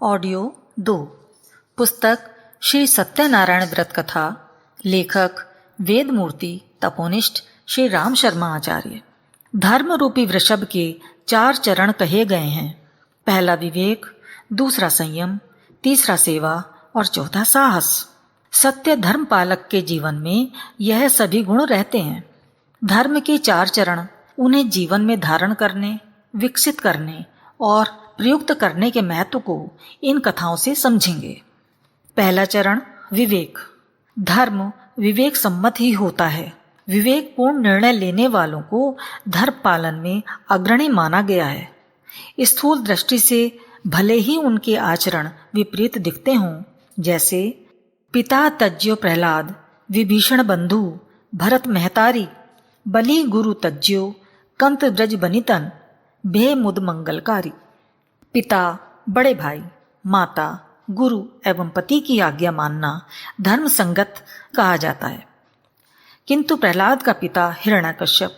Audio 2। पुस्तक श्री सत्यनारायण व्रत कथा। लेखक वेदमूर्ति तपोनिष्ठ श्री राम शर्मा आचार्य। धर्म रूपी वृषभ के 4 चरण कहे गए हैं। पहला विवेक, दूसरा संयम, तीसरा सेवा और चौथा साहस। सत्य धर्म पालक के जीवन में यह सभी गुण रहते हैं। धर्म के 4 चरण उन्हें जीवन में धारण करने, विकसित करने और प्रयुक्त करने के महत्व को इन कथाओं से समझेंगे। पहला चरण विवेक। धर्म विवेक सम्मत ही होता है। विवेकपूर्ण निर्णय लेने वालों को धर्म पालन में अग्रणी माना गया है। स्थूल दृष्टि से भले ही उनके आचरण विपरीत दिखते हों, जैसे पिता तज्ज्यो प्रहलाद, विभीषण बंधु भरत महतारी, बलि गुरु तज्ज्यो, कंत ब्रज बनितन, भे मुद मंगलकारी। पिता, बड़े भाई, माता, गुरु एवं पति की आज्ञा मानना धर्म संगत कहा जाता है। किंतु प्रहलाद का पिता हिरण्यकश्यप,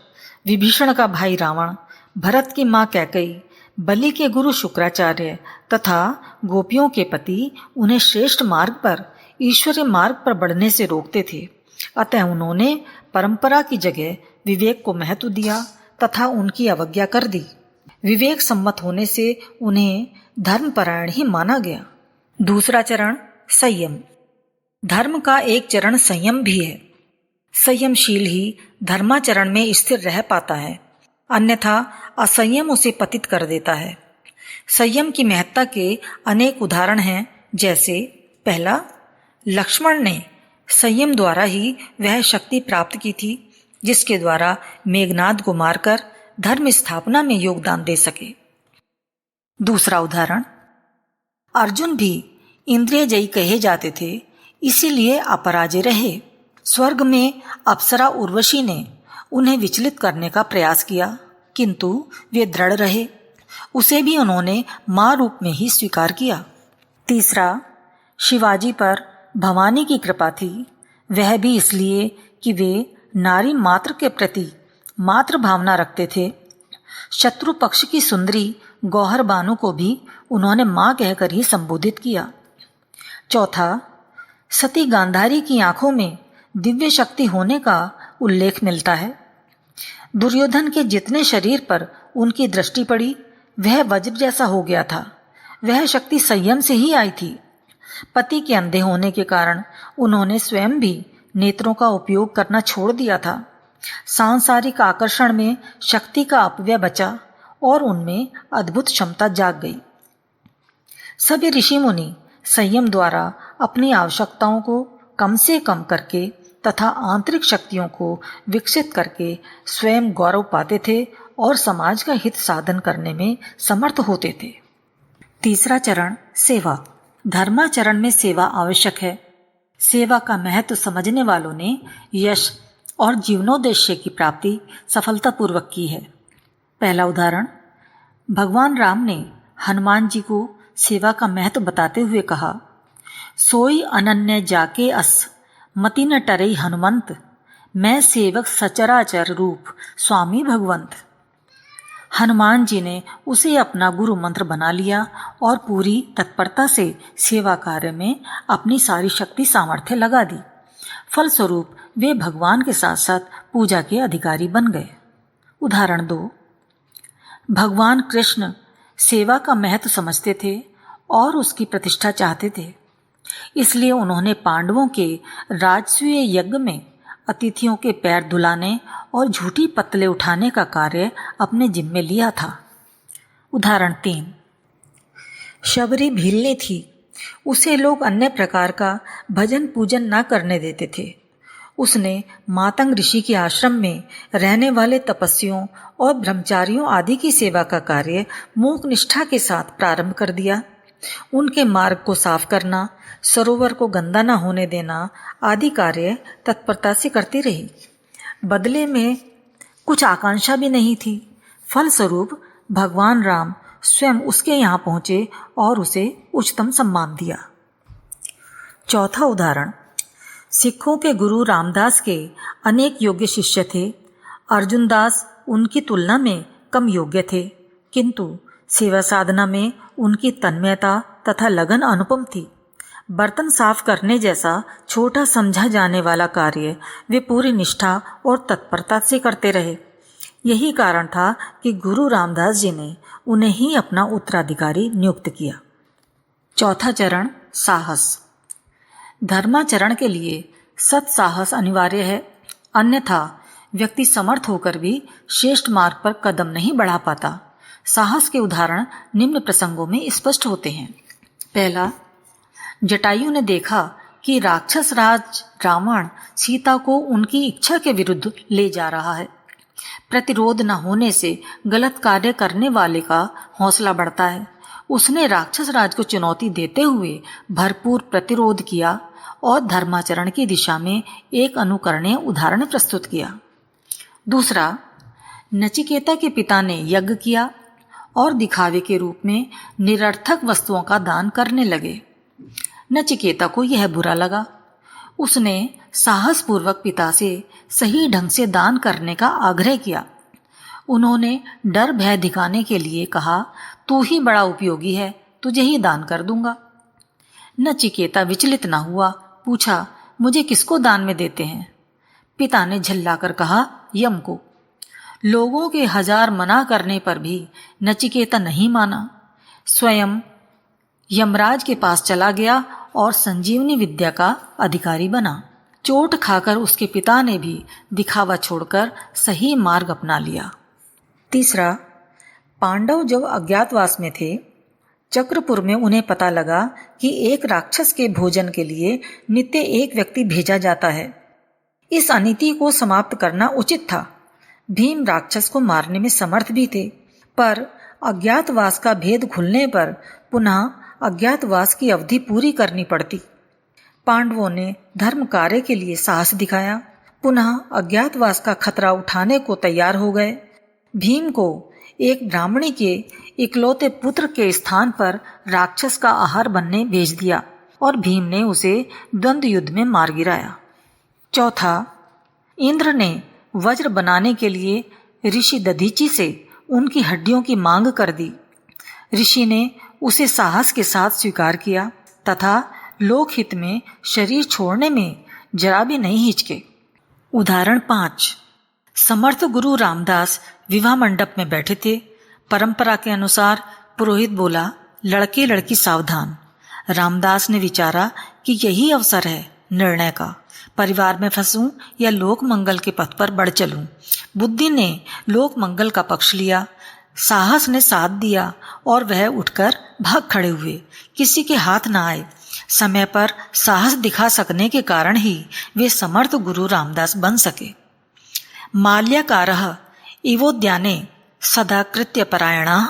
विभीषण का भाई रावण, भरत की मां कैकेयी, बलि के गुरु शुक्राचार्य तथा गोपियों के पति उन्हें श्रेष्ठ मार्ग पर, ईश्वरीय मार्ग पर बढ़ने से रोकते थे। अतः उन्होंने परंपरा की जगह विवेक को महत्व दिया तथा उनकी अवज्ञा कर दी। विवेक सम्मत होने से उन्हें धर्मपरायण ही माना गया। दूसरा चरण संयम। धर्म का एक चरण संयम भी है। संयमशील ही धर्माचरण में स्थिर रह पाता है, अन्यथा असंयम उसे पतित कर देता है। संयम की महत्ता के अनेक उदाहरण हैं, जैसे पहला, लक्ष्मण ने संयम द्वारा ही वह शक्ति प्राप्त की थी जिसके द्वारा मेघनाद को मारकर धर्म स्थापना में योगदान दे सके। दूसरा उदाहरण, अर्जुन भी इंद्रिय जयी कहे जाते थे, इसीलिए अपराजय रहे। स्वर्ग में अप्सरा उर्वशी ने उन्हें विचलित करने का प्रयास किया, किंतु वे दृढ़ रहे। उसे भी उन्होंने मां रूप में ही स्वीकार किया। तीसरा, शिवाजी पर भवानी की कृपा थी, वह भी इसलिए कि वे नारी मात्र के प्रति मात्र भावना रखते थे। शत्रु पक्ष की सुंदरी गौहर बानु को भी उन्होंने मां कहकर ही संबोधित किया। चौथा, सती गांधारी की आंखों में दिव्य शक्ति होने का उल्लेख मिलता है। दुर्योधन के जितने शरीर पर उनकी दृष्टि पड़ी वह वज्र जैसा हो गया था। वह शक्ति संयम से ही आई थी। पति के अंधे होने के कारण उन्होंने स्वयं भी नेत्रों का उपयोग करना छोड़ दिया था। सांसारिक आकर्षण में शक्ति का अपव्यय बचा और उनमें अद्भुत क्षमता जाग गई। सभी ऋषि मुनि संयम द्वारा अपनी आवश्यकताओं को कम से कम करके तथा आंतरिक शक्तियों को विकसित करके स्वयं गौरव पाते थे और समाज का हित साधन करने में समर्थ होते थे। तीसरा चरण सेवा। धर्माचरण में सेवा आवश्यक है। सेवा का महत्व समझने वालों ने यश और जीवनोद्देश्य की प्राप्ति सफलतापूर्वक की है। पहला उदाहरण, भगवान राम ने हनुमान जी को सेवा का महत्व बताते हुए कहा, सोई अनन्य जाके अस मति न टरई हनुमंत, मैं सेवक सचराचर रूप स्वामी भगवंत। हनुमान जी ने उसे अपना गुरु मंत्र बना लिया और पूरी तत्परता से सेवा कार्य में अपनी सारी शक्ति सामर्थ्य लगा दी। फलस्वरूप वे भगवान के साथ साथ पूजा के अधिकारी बन गए। उदाहरण 2, भगवान कृष्ण सेवा का महत्व समझते थे और उसकी प्रतिष्ठा चाहते थे, इसलिए उन्होंने पांडवों के राजसूय यज्ञ में अतिथियों के पैर धुलाने और झूठी पत्तले उठाने का कार्य अपने जिम्मे लिया था। उदाहरण 3, शबरी भीलनी थी, उसे लोग अन्य प्रकार का भजन पूजन न करने देते थे। उसने मातंग ऋषि के आश्रम में रहने वाले तपस्वियों और ब्रह्मचारियों आदि की सेवा का कार्य मूक निष्ठा के साथ प्रारंभ कर दिया। उनके मार्ग को साफ करना, सरोवर को गंदा न होने देना आदि कार्य तत्परता से करती रही। बदले में कुछ आकांक्षा भी नहीं थी। फलस्वरूप भगवान राम स्वयं उसके यहाँ पहुंचे और उसे उच्चतम सम्मान दिया। चौथा उदाहरण, सिखों के गुरु रामदास के अनेक योग्य शिष्य थे। अर्जुन दास उनकी तुलना में कम योग्य थे, किंतु सेवा साधना में उनकी तन्मयता तथा लगन अनुपम थी। बर्तन साफ करने जैसा छोटा समझा जाने वाला कार्य वे पूरी निष्ठा और तत्परता से करते रहे। यही कारण था कि गुरु रामदास जी ने उन्हें ही अपना उत्तराधिकारी नियुक्त किया। चौथा चरण, साहस। धर्माचरण के लिए सत्साहस अनिवार्य है, अन्यथा व्यक्ति समर्थ होकर भी श्रेष्ठ मार्ग पर कदम नहीं बढ़ा पाता। साहस के उदाहरण निम्न प्रसंगों में स्पष्ट होते हैं। पहला, जटायु ने देखा कि राक्षस राज रावण सीता को उनकी इच्छा के विरुद्ध ले जा रहा है। प्रतिरोध न होने से गलत कार्य करने वाले का हौसला बढ़ता है। उसने राक्षस राज को चुनौती देते हुए भरपूर प्रतिरोध किया और धर्माचरण की दिशा में एक अनुकरणीय उदाहरण प्रस्तुत किया। दूसरा, नचिकेता के पिता ने यज्ञ किया और दिखावे के रूप में निरर्थक वस्तुओं का दान करने लगे। नचिकेता को यह बुरा लगा। उसने साहसपूर्वक पिता से सही ढंग से दान करने का आग्रह किया। उन्होंने डर भय दिखाने के लिए कहा, तू ही बड़ा उपयोगी है, तुझे ही दान कर दूंगा। नचिकेता विचलित न हुआ, पूछा, मुझे किसको दान में देते हैं? पिता ने झल्लाकर कहा, यम को। लोगों के 1000 मना करने पर भी नचिकेता नहीं माना। स्वयं यमराज के पास चला गया और संजीवनी विद्या का अधिकारी बना। चोट खाकर उसके पिता ने भी दिखावा छोड़कर सही मार्ग अपना लिया। तीसरा, पांडव जब अज्ञातवास में थे, चक्रपुर में उन्हें पता लगा कि एक राक्षस के भोजन के लिए नित्य एक व्यक्ति भेजा जाता है। इस अनीति को समाप्त करना उचित था। भीम राक्षस को मारने में समर्थ भी थे, पर अज्ञातवास का भेद खुलने पर पुनः अज्ञातवास की अवधि पूरी करनी पड़ती। पांडवों ने धर्म कार्य के लिए साहस दिखाया, पुनः अज्ञातवास का खतरा उठाने को तैयार हो गए। भीम को एक ब्राह्मणी के इकलौते पुत्र के स्थान पर राक्षस का आहार बनने भेज दिया और भीम ने उसे द्वंद्व युद्ध में मार गिराया। चौथा, इंद्र ने वज्र बनाने के लिए ऋषि दधीचि से उनकी हड्डियों की मांग कर दी। ऋषि ने उसे साहस के साथ स्वीकार किया तथा लोकहित में शरीर छोड़ने में जरा भी नहीं हिचके। उदाहरण 5, समर्थ गुरु रामदास विवाह मंडप में बैठे थे। परंपरा के अनुसार पुरोहित बोला, लड़के लड़की सावधान। रामदास ने विचारा कि यही अवसर है निर्णय का। परिवार में फंसूं या लोक मंगल के पथ पर बढ़ चलूं। बुद्धि ने लोक मंगल का पक्ष लिया, साहस ने साथ दिया और वह उठकर भाग खड़े हुए। किसी के हाथ न आए। समय पर साहस दिखा सकने के कारण ही वे समर्थ गुरु रामदास बन सके। माल्यकारः इवोद्याने सदा कृत्यपरायणः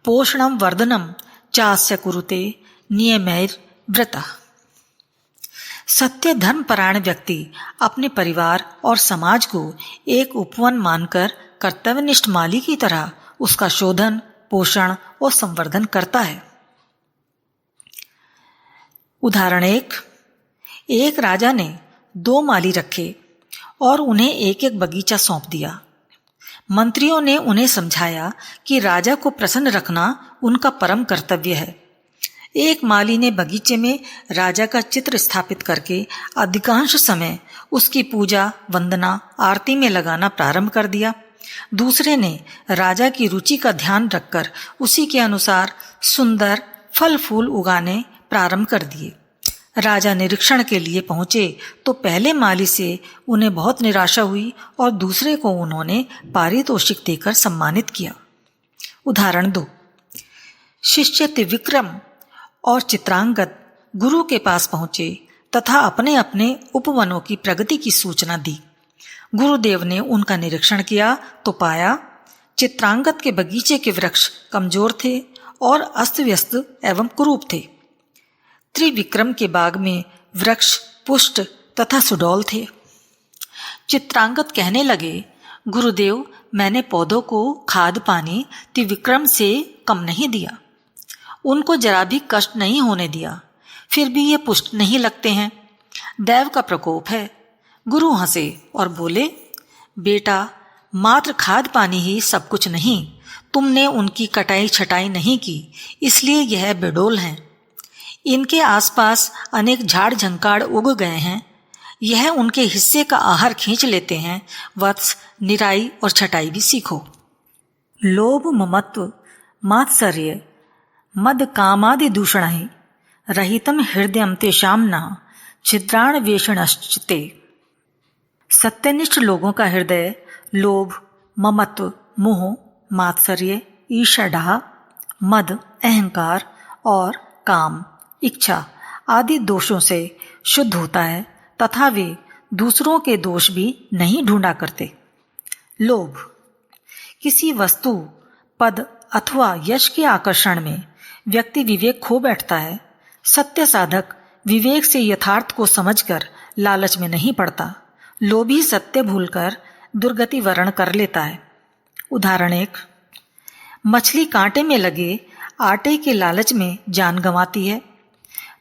पोषणं वर्धनं चास्य कुरुते नियमैर्व्रतः। सत्य धर्मपरायण व्यक्ति अपने परिवार और समाज को एक उपवन मानकर कर्तव्यनिष्ठ माली की तरह उसका शोधन, पोषण और संवर्धन करता है। उदाहरण 1, एक राजा ने 2 माली रखे और उन्हें एक एक बगीचा सौंप दिया। मंत्रियों ने उन्हें समझाया कि राजा को प्रसन्न रखना उनका परम कर्तव्य है। एक माली ने बगीचे में राजा का चित्र स्थापित करके अधिकांश समय उसकी पूजा, वंदना, आरती में लगाना प्रारंभ कर दिया। दूसरे ने राजा की रुचि का ध्यान रखकर उसी के अनुसार सुंदर फल फूल उगाने प्रारंभ कर दिए। राजा निरीक्षण के लिए पहुंचे तो पहले माली से उन्हें बहुत निराशा हुई और दूसरे को उन्होंने पारितोषिक देकर सम्मानित किया। उदाहरण 2, शिष्य त्रिविक्रम और चित्रांगद गुरु के पास पहुंचे तथा अपने अपने उपवनों की प्रगति की सूचना दी। गुरुदेव ने उनका निरीक्षण किया तो पाया चित्रांगद के बगीचे के वृक्ष कमजोर थे और अस्त व्यस्त एवं कुरूप थे। त्रिविक्रम के बाग में वृक्ष पुष्ट तथा सुडौल थे। चित्रांगद कहने लगे, गुरुदेव, मैंने पौधों को खाद पानी त्रिविक्रम से कम नहीं दिया, उनको जरा भी कष्ट नहीं होने दिया, फिर भी ये पुष्ट नहीं लगते हैं। दैव का प्रकोप है। गुरु हंसे और बोले, बेटा, मात्र खाद पानी ही सब कुछ नहीं, तुमने उनकी कटाई छटाई नहीं की, इसलिए यह बेडौल हैं। इनके आसपास अनेक झाड़ झंकाड़ उग गए हैं, यह उनके हिस्से का आहार खींच लेते हैं। वत्स, निराई और छटाई भी सीखो। लोभ ममत्व मात्सर्य मद कामादि दूषण रहितम हृदयम तेषाम न छिद्राण वेषणश्चिते। सत्यनिष्ठ लोगों का हृदय लोभ, ममत्व, मोह, मात्सर्य, ईर्ष्या, मद, अहंकार और काम, इच्छा आदि दोषों से शुद्ध होता है तथा वे दूसरों के दोष भी नहीं ढूंढा करते। लोभ, किसी वस्तु, पद अथवा यश के आकर्षण में व्यक्ति विवेक खो बैठता है। सत्य साधक विवेक से यथार्थ को समझकर लालच में नहीं पड़ता। लोभी सत्य भूलकर दुर्गति वर्ण कर लेता है। उदाहरण 1, मछली कांटे में लगे आटे के लालच में जान गंवाती है।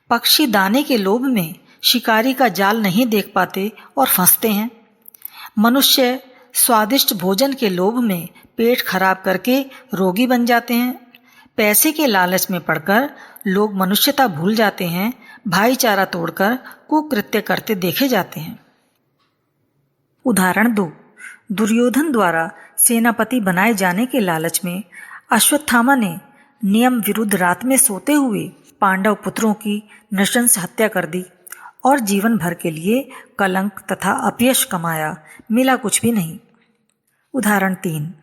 पक्षी दाने के लोभ में शिकारी का जाल नहीं देख पाते और फंसते हैं। मनुष्य स्वादिष्ट भोजन के लोभ में पेट खराब करके रोगी बन जाते हैं। पैसे के लालच में पड़कर लोग मनुष्यता भूल जाते हैं, भाईचारा तोड़कर कुकृत्य करते देखे जाते हैं। उदाहरण 2, दुर्योधन द्वारा सेनापति बनाए जाने के लालच में अश्वत्थामा ने नियम विरुद्ध रात में सोते हुए पांडव पुत्रों की नृशंस हत्या कर दी और जीवन भर के लिए कलंक तथा अपयश कमाया, मिला कुछ भी नहीं। उदाहरण 3,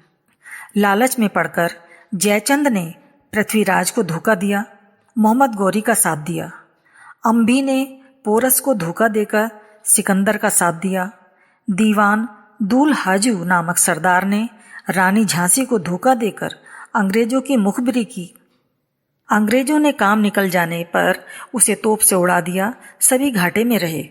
लालच में पड़कर जयचंद ने पृथ्वीराज को धोखा दिया, मोहम्मद गौरी का साथ दिया। अंबी ने पोरस को धोखा देकर सिकंदर का साथ दिया। दीवान दूल हाजू नामक सरदार ने रानी झांसी को धोखा देकर अंग्रेजों की मुखबिरी की। अंग्रेजों ने काम निकल जाने पर उसे तोप से उड़ा दिया। सभी घाटे में रहे।